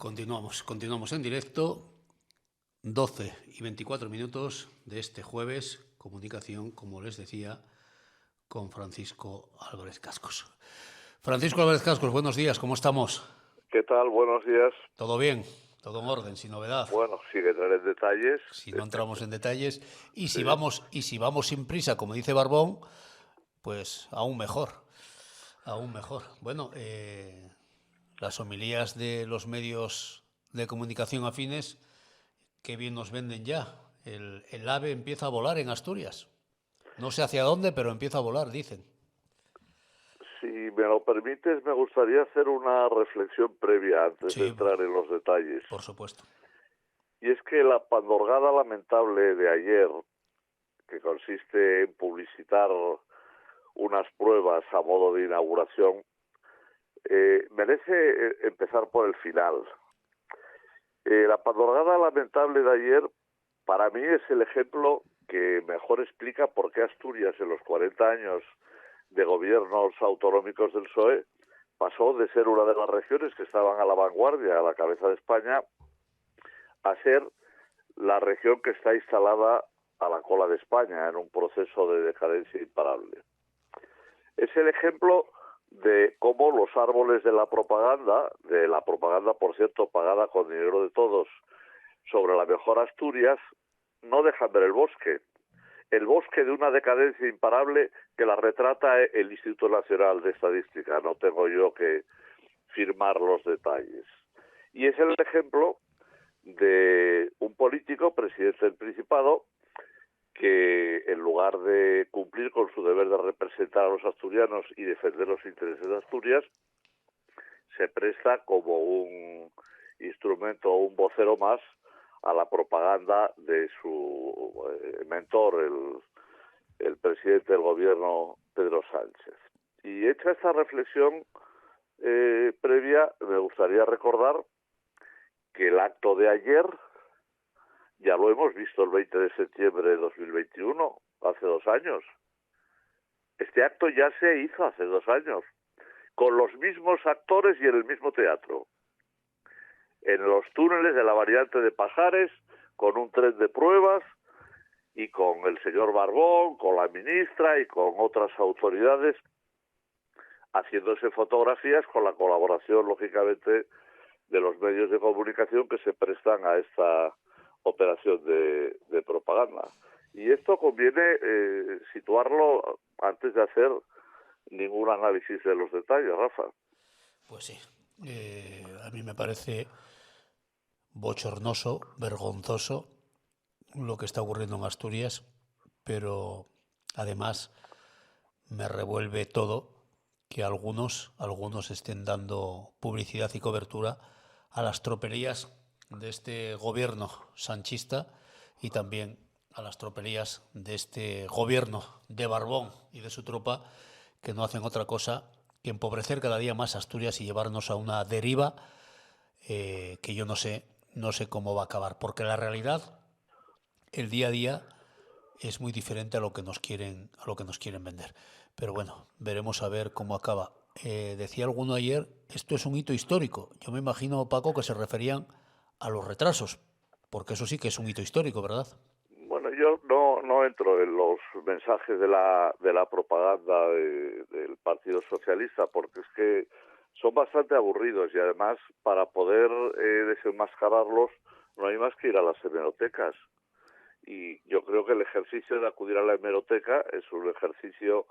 Continuamos en directo, 12 y 24 minutos de este jueves, comunicación, como les decía, con Francisco Álvarez Cascos. Francisco Álvarez Cascos, buenos días, ¿cómo estamos? ¿Qué tal? Buenos días. ¿Todo bien? ¿Todo en orden, sin novedad? Bueno, sin entrar en detalles. Si no entramos en detalles, y si Sí. vamos sin prisa, como dice Barbón, pues aún mejor, aún mejor. Bueno, las homilías de los medios de comunicación afines, qué bien nos venden ya. El ave empieza a volar en Asturias. No sé hacia dónde, pero empieza a volar, dicen. Si me lo permites, me gustaría hacer una reflexión previa antes de Sí, entrar en los detalles. por supuesto. Y es que la pandorgada lamentable de ayer, que consiste en publicitar unas pruebas a modo de inauguración, merece empezar por el final. La pandorgada lamentable de ayer, para mí, es el ejemplo que mejor explica por qué Asturias, en los 40 años de gobiernos autonómicos del PSOE, pasó de ser una de las regiones que estaban a la vanguardia, a la cabeza de España, a ser la región que está instalada a la cola de España en un proceso de decadencia imparable. Es el ejemplo de cómo los árboles de la propaganda, por cierto, pagada con dinero de todos, sobre la mejor Asturias, no dejan ver el bosque de una decadencia imparable que la retrata el Instituto Nacional de Estadística. No tengo yo que firmar los detalles. Y es el ejemplo de un político, presidente del Principado, que en lugar de cumplir con su deber de representar a los asturianos y defender los intereses de Asturias, se presta como un instrumento o un vocero más a la propaganda de su mentor, el presidente del gobierno, Pedro Sánchez. Y hecha esta reflexión previa, me gustaría recordar que el acto de ayer ya lo hemos visto el 20 de septiembre de 2021, hace 2 años. Este acto ya se hizo hace 2 años, con los mismos actores y en el mismo teatro. En los túneles de la variante de Pajares, con un tren de pruebas y con el señor Barbón, con la ministra y con otras autoridades haciéndose fotografías con la colaboración, lógicamente, de los medios de comunicación que se prestan a esta operación de propaganda. Y esto conviene situarlo antes de hacer ningún análisis de los detalles, Rafa. Pues sí, a mí me parece bochornoso, vergonzoso lo que está ocurriendo en Asturias, pero además me revuelve todo que algunos estén dando publicidad y cobertura a las tropelías de este gobierno sanchista y también a las tropelías de este gobierno de Barbón y de su tropa, que no hacen otra cosa que empobrecer cada día más Asturias y llevarnos a una deriva que yo no sé cómo va a acabar, porque la realidad, el día a día, es muy diferente a lo que nos quieren vender. Pero bueno, veremos a ver cómo acaba. Decía alguno ayer, esto es un hito histórico. Yo me imagino, Paco, que se referían a los retrasos, porque eso sí que es un hito histórico, ¿verdad? Bueno, yo no entro en los mensajes de la propaganda del Partido Socialista, porque es que son bastante aburridos y además para poder desenmascararlos no hay más que ir a las hemerotecas. Y yo creo que el ejercicio de acudir a la hemeroteca es un ejercicio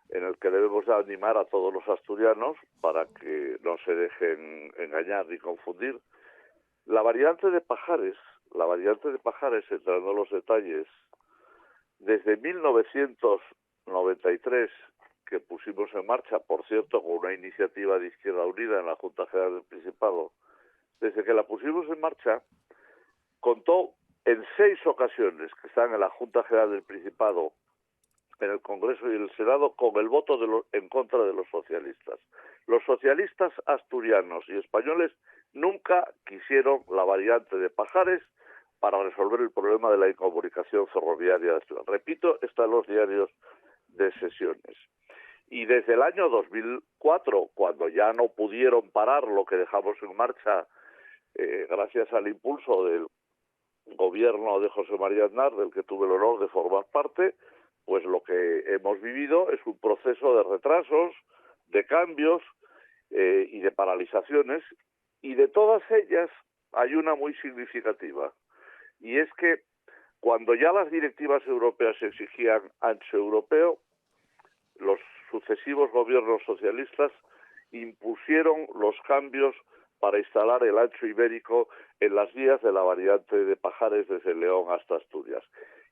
en el que debemos de animar a todos los asturianos para que no se dejen engañar ni confundir. La variante de Pajares, entrando en los detalles, desde 1993 que pusimos en marcha, por cierto, con una iniciativa de Izquierda Unida en la Junta General del Principado, desde que la pusimos en marcha, contó en 6 ocasiones que están en la Junta General del Principado, en el Congreso y en el Senado, con el voto en contra de los socialistas. Los socialistas asturianos y españoles nunca quisieron la variante de Pajares para resolver el problema de la incomunicación ferroviaria de Asturias. Repito, está en los diarios de sesiones. Y desde el año 2004, cuando ya no pudieron parar lo que dejamos en marcha gracias al impulso del gobierno de José María Aznar, del que tuve el honor de formar parte, pues lo que hemos vivido es un proceso de retrasos, de cambios y de paralizaciones, y de todas ellas hay una muy significativa, y es que cuando ya las directivas europeas exigían ancho europeo, los sucesivos gobiernos socialistas impusieron los cambios para instalar el ancho ibérico en las vías de la variante de Pajares desde León hasta Asturias.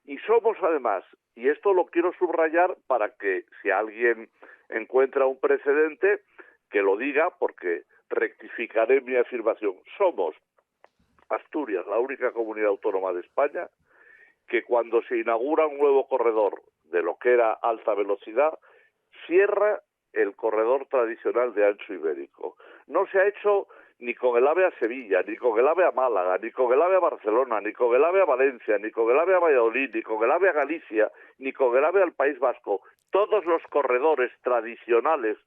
Y somos además, y esto lo quiero subrayar para que si alguien encuentra un precedente, que lo diga, porque rectificaré mi afirmación, somos Asturias, la única comunidad autónoma de España, que cuando se inaugura un nuevo corredor de lo que era alta velocidad, cierra el corredor tradicional de ancho ibérico. No se ha hecho ni con el AVE a Sevilla, ni con el AVE a Málaga, ni con el AVE a Barcelona, ni con el AVE a Valencia, ni con el AVE a Valladolid, ni con el AVE a Galicia, ni con el AVE al País Vasco. Todos los corredores tradicionales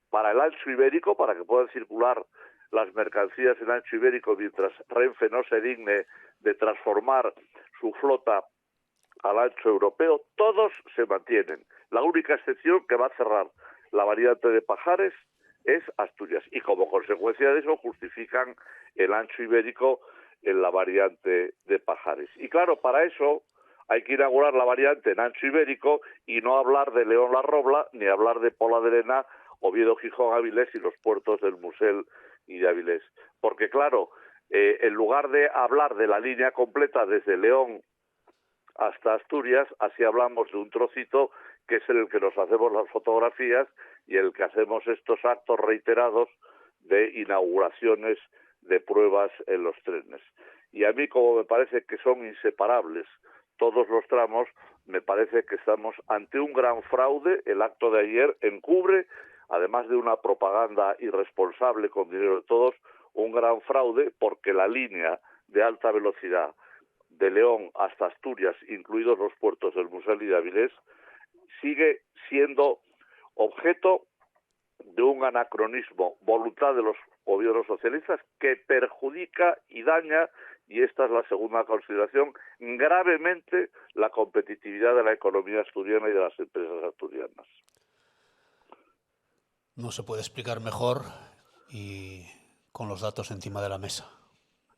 para el ancho ibérico, para que puedan circular las mercancías en ancho ibérico mientras Renfe no se digne de transformar su flota al ancho europeo, todos se mantienen. La única excepción que va a cerrar la variante de Pajares es Asturias, y como consecuencia de eso justifican el ancho ibérico en la variante de Pajares. Y claro, para eso hay que inaugurar la variante en ancho ibérico y no hablar de León la Robla, ni hablar de Pola de Lena, Oviedo, Gijón, Avilés y los puertos del Musel y de Avilés. Porque claro, en lugar de hablar de la línea completa desde León hasta Asturias, así hablamos de un trocito que es en el que nos hacemos las fotografías y en el que hacemos estos actos reiterados de inauguraciones de pruebas en los trenes. Y a mí, como me parece que son inseparables todos los tramos, me parece que estamos ante un gran fraude. El acto de ayer encubre, además de una propaganda irresponsable con dinero de todos, un gran fraude, porque la línea de alta velocidad de León hasta Asturias, incluidos los puertos del Musel y de Avilés, sigue siendo objeto de un anacronismo, voluntad de los gobiernos socialistas, que perjudica y daña, y esta es la segunda consideración, gravemente la competitividad de la economía asturiana y de las empresas asturianas. No se puede explicar mejor y con los datos encima de la mesa.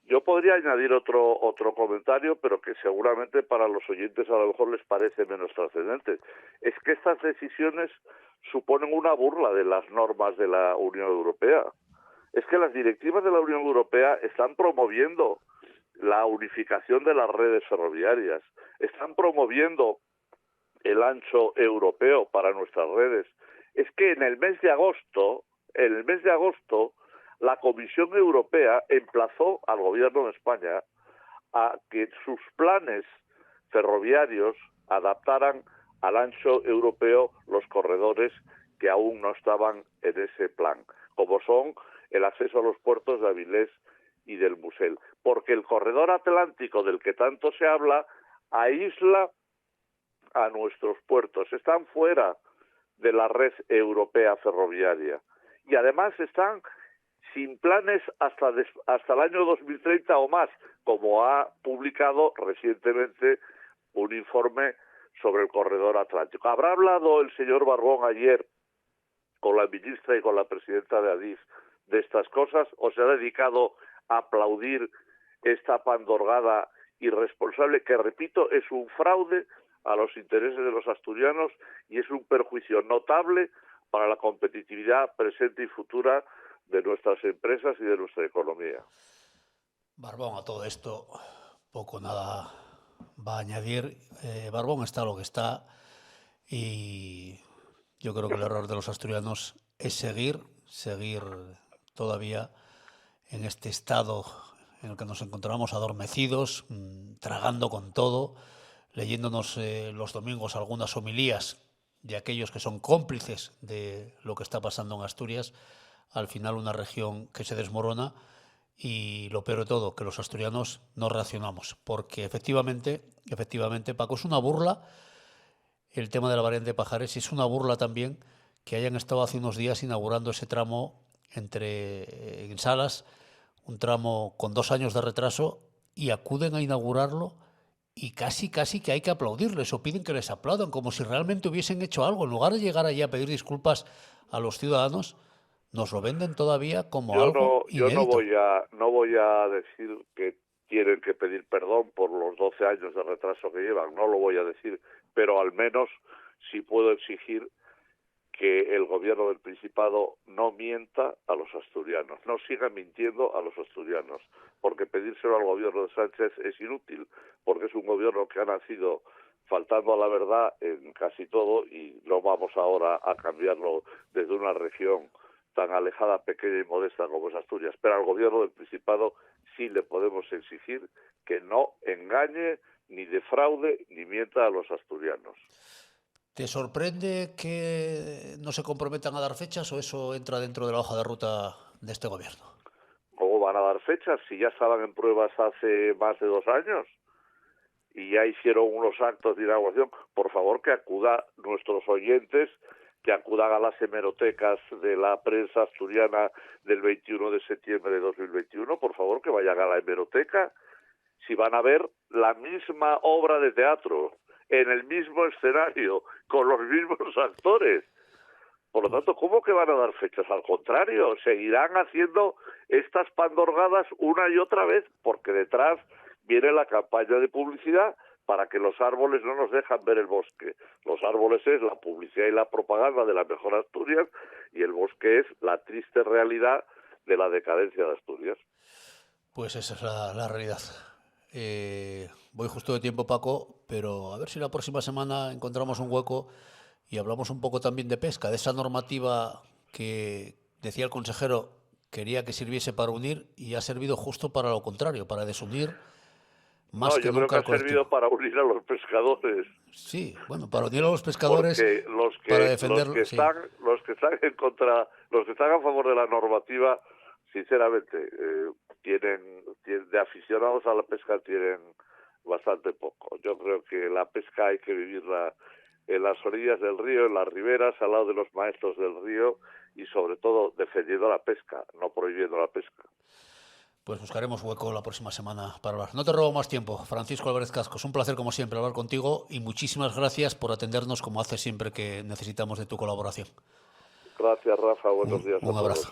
Yo podría añadir otro comentario, pero que seguramente para los oyentes a lo mejor les parece menos trascendente. Es que estas decisiones suponen una burla de las normas de la Unión Europea. Es que las directivas de la Unión Europea están promoviendo la unificación de las redes ferroviarias, están promoviendo el ancho europeo para nuestras redes. Es que en el mes de agosto, la Comisión Europea emplazó al gobierno de España a que sus planes ferroviarios adaptaran al ancho europeo los corredores que aún no estaban en ese plan, como son el acceso a los puertos de Avilés y del Musel, porque el corredor atlántico del que tanto se habla aísla a nuestros puertos, están fuera de la red europea ferroviaria y además están sin planes hasta el año 2030 o más, como ha publicado recientemente un informe sobre el corredor atlántico. ¿Habrá hablado el señor Barbón ayer con la ministra y con la presidenta de Adif de estas cosas, o se ha dedicado a aplaudir esta pandorgada irresponsable que, repito, es un fraude a los intereses de los asturianos y es un perjuicio notable para la competitividad presente y futura de nuestras empresas y de nuestra economía? Barbón, a todo esto poco nada va a añadir. Barbón está lo que está y yo creo que el error de los asturianos es seguir todavía en este estado en el que nos encontramos adormecidos, tragando con todo, leyéndonos los domingos algunas homilías de aquellos que son cómplices de lo que está pasando en Asturias. Al final una región que se desmorona y lo peor de todo, que los asturianos no reaccionamos, porque efectivamente, Paco, es una burla el tema de la variante de Pajares, y es una burla también que hayan estado hace unos días inaugurando ese tramo en Salas, un tramo con 2 años de retraso, y acuden a inaugurarlo y casi que hay que aplaudirles o piden que les aplaudan, como si realmente hubiesen hecho algo. En lugar de llegar allí a pedir disculpas a los ciudadanos, nos lo venden todavía como algo Yo inédito. no voy a decir que tienen que pedir perdón por los 12 años de retraso que llevan, no lo voy a decir, pero al menos sí puedo exigir que el gobierno del Principado no mienta a los asturianos, no siga mintiendo a los asturianos, porque pedírselo al gobierno de Sánchez es inútil, porque es un gobierno que ha nacido faltando a la verdad en casi todo y no vamos ahora a cambiarlo desde una región tan alejada, pequeña y modesta como es Asturias. Pero al gobierno del Principado sí le podemos exigir que no engañe, ni defraude, ni mienta a los asturianos. ¿Te sorprende que no se comprometan a dar fechas o eso entra dentro de la hoja de ruta de este gobierno? ¿Cómo van a dar fechas si ya estaban en pruebas hace más de 2 años? Y ya hicieron unos actos de inauguración. Por favor, que acudan nuestros oyentes, que acudan a las hemerotecas de la prensa asturiana del 21 de septiembre de 2021. Por favor, que vayan a la hemeroteca. Si van a ver la misma obra de teatro, en el mismo escenario, con los mismos actores. Por lo tanto, ¿cómo que van a dar fechas? Al contrario, seguirán haciendo estas pandorgadas una y otra vez, porque detrás viene la campaña de publicidad para que los árboles no nos dejan ver el bosque. Los árboles es la publicidad y la propaganda de la mejor Asturias, y el bosque es la triste realidad de la decadencia de Asturias. Pues esa es la realidad. Voy justo de tiempo, Paco, pero a ver si la próxima semana encontramos un hueco y hablamos un poco también de pesca, de esa normativa que decía el consejero quería que sirviese para unir y ha servido justo para lo contrario, para desunir más No, que yo creo nunca que al ha servido colectivo. para unir a los pescadores, Sí, bueno, para unir a los pescadores, porque para defenderlo, sí. los que están en contra, los que están a favor de la normativa, sinceramente, de aficionados a la pesca tienen bastante poco. Yo creo que la pesca hay que vivirla en las orillas del río, en las riberas, al lado de los maestros del río y sobre todo defendiendo la pesca, no prohibiendo la pesca. Pues buscaremos hueco la próxima semana para hablar. No te robo más tiempo, Francisco Álvarez Casco. Es un placer, como siempre, hablar contigo y muchísimas gracias por atendernos como haces siempre que necesitamos de tu colaboración. Gracias, Rafa. Buenos días a Un todos. abrazo.